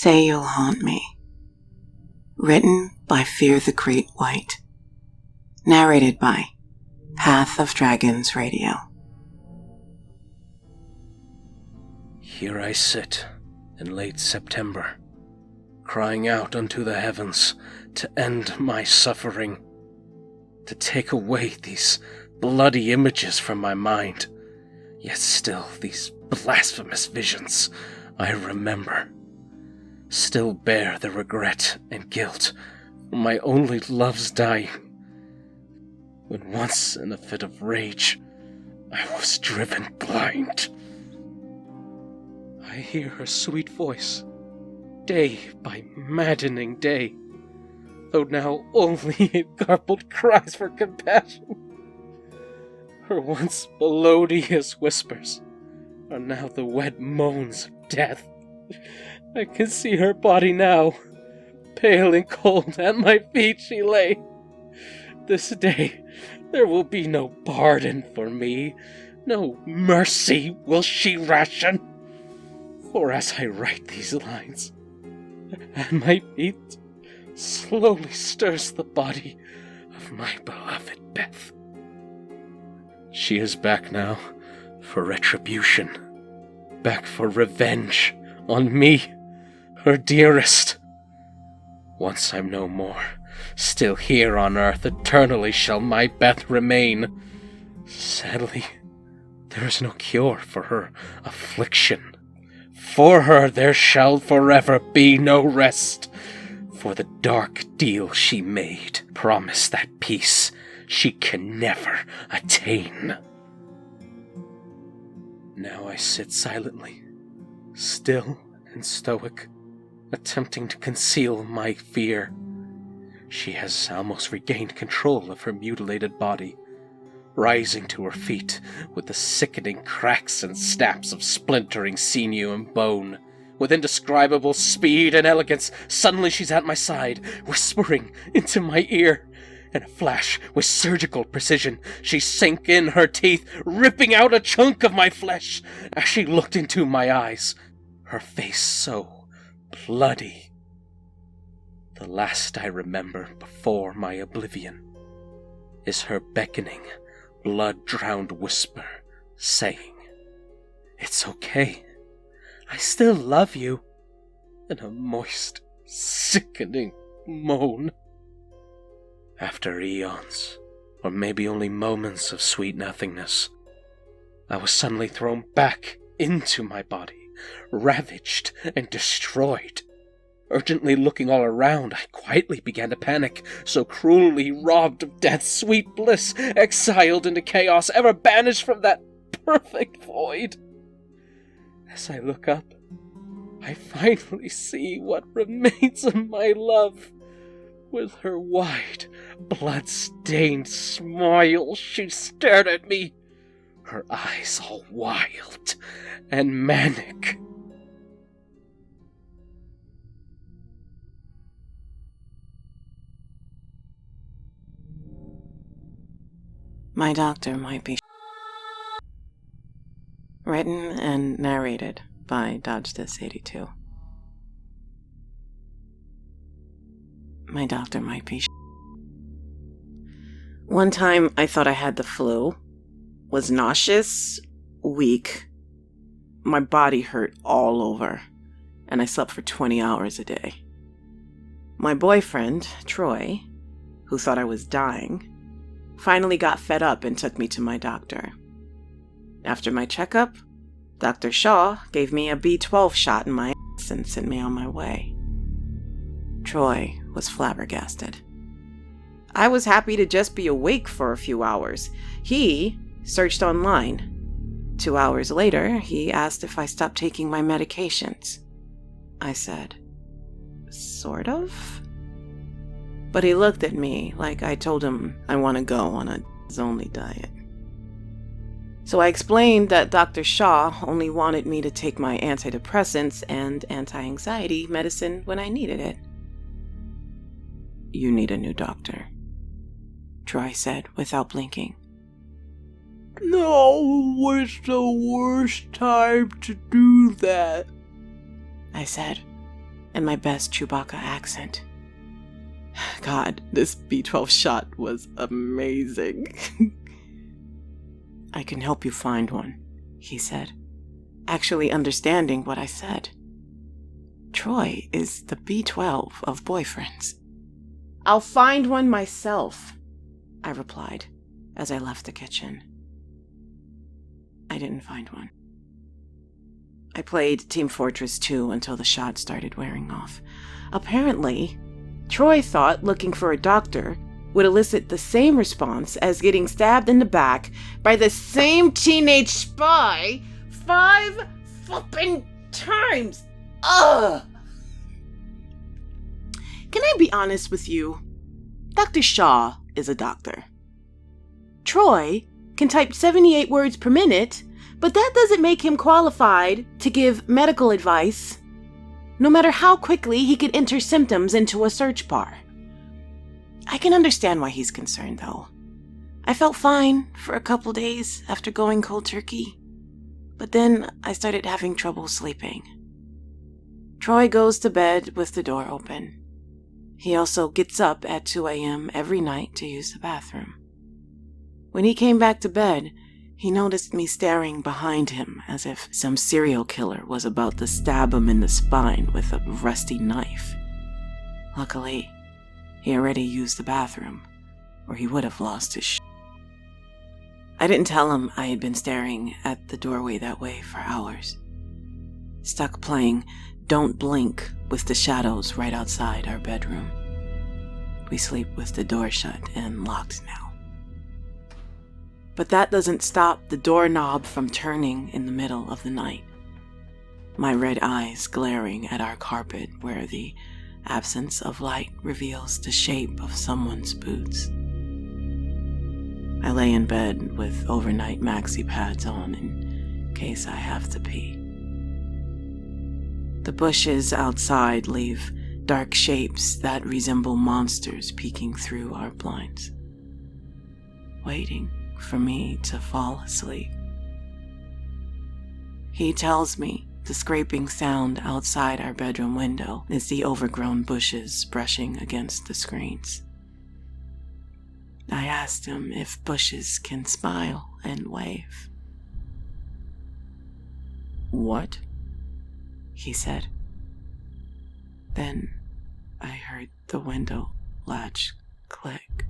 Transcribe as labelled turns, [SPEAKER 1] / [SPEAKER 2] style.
[SPEAKER 1] Say You'll Haunt Me. Written by Fear the GreatWhite. Narrated by Path of Dragons Radio.
[SPEAKER 2] Here I sit in late September, crying out unto the heavens to end my suffering, to take away these bloody images from my mind. Yet still these blasphemous visions I remember, still bear the regret and guilt for my only love's dying, when once in a fit of rage I was driven blind. I hear her sweet voice, day by maddening day, though now only in garbled cries for compassion. Her once melodious whispers are now the wet moans of death. I can see her body now, pale and cold, at my feet she lay. This day there will be no pardon for me, no mercy will she ration. For as I write these lines, at my feet slowly stirs the body of my beloved Beth. She is back now for retribution, back for revenge on me, her dearest. Once I'm no more, still here on earth eternally shall my Beth remain. Sadly, there is no cure for her affliction. For her there shall forever be no rest, for the dark deal she made promised that peace she can never attain. Now I sit silently, still and stoic, attempting to conceal my fear. She has almost regained control of her mutilated body, rising to her feet with the sickening cracks and snaps of splintering sinew and bone. With indescribable speed and elegance, suddenly she's at my side, whispering into my ear. In a flash, with surgical precision, she sank in her teeth, ripping out a chunk of my flesh as she looked into my eyes, her face so bloody. The last I remember before my oblivion is her beckoning, blood-drowned whisper saying, "It's okay. I still love you," and a moist, sickening moan. After eons, or maybe only moments of sweet nothingness, I was suddenly thrown back into my body, ravaged and destroyed. Urgently looking all around, I quietly began to panic, so cruelly robbed of death's sweet bliss, exiled into chaos, ever banished from that perfect void. As I look up, I finally see what remains of my love. With her wide, blood-stained smile, she stared at me, her eyes all wild and manic.
[SPEAKER 1] My Doctor Might Be Written and narrated by DodgeThis82. My doctor might be One time I thought I had the flu, was nauseous, weak, my body hurt all over, and I slept for 20 hours a day. My boyfriend, Troy, who thought I was dying, finally got fed up and took me to my doctor. After my checkup, Dr. Shaw gave me a B12 shot in my ass and sent me on my way. Troy was flabbergasted. I was happy to just be awake for a few hours. He searched online. 2 hours later, he asked if I stopped taking my medications. I said, sort of? But he looked at me like I told him I want to go on a only diet. So I explained that Dr. Shaw only wanted me to take my antidepressants and anti-anxiety medicine when I needed it. You need a new doctor, Troy said without blinking.
[SPEAKER 3] No, it's the worst time to do that,
[SPEAKER 1] I said. in my best Chewbacca accent. God, this B12 shot was amazing. I can help you find one, he said, actually understanding what I said. Troy is the B12 of boyfriends. I'll find one myself, I replied as I left the kitchen. I didn't find one. I played Team Fortress 2 until the shot started wearing off. Apparently, Troy thought looking for a doctor would elicit the same response as getting stabbed in the back by the same teenage spy 5 flippin' times. Ugh! Can I be honest with you? Dr. Shaw is a doctor. Troy can type 78 words per minute, but that doesn't make him qualified to give medical advice, no matter how quickly he could enter symptoms into a search bar. I can understand why he's concerned, though. I felt fine for a couple days after going cold turkey, but then I started having trouble sleeping. Troy goes to bed with the door open. He also gets up at 2 a.m. every night to use the bathroom. When he came back to bed, he noticed me staring behind him as if some serial killer was about to stab him in the spine with a rusty knife. Luckily, he already used the bathroom, or he would have lost his shit. I didn't tell him I had been staring at the doorway that way for hours, stuck playing Don't Blink with the shadows right outside our bedroom. We sleep with the door shut and locked now. But that doesn't stop the doorknob from turning in the middle of the night, my red eyes glaring at our carpet where the absence of light reveals the shape of someone's boots. I lay in bed with overnight maxi pads on in case I have to pee. The bushes outside leave dark shapes that resemble monsters peeking through our blinds, waiting for me to fall asleep. He tells me the scraping sound outside our bedroom window is the overgrown bushes brushing against the screens. I asked him if bushes can smile and wave. "What?" he said. Then I heard the window latch click.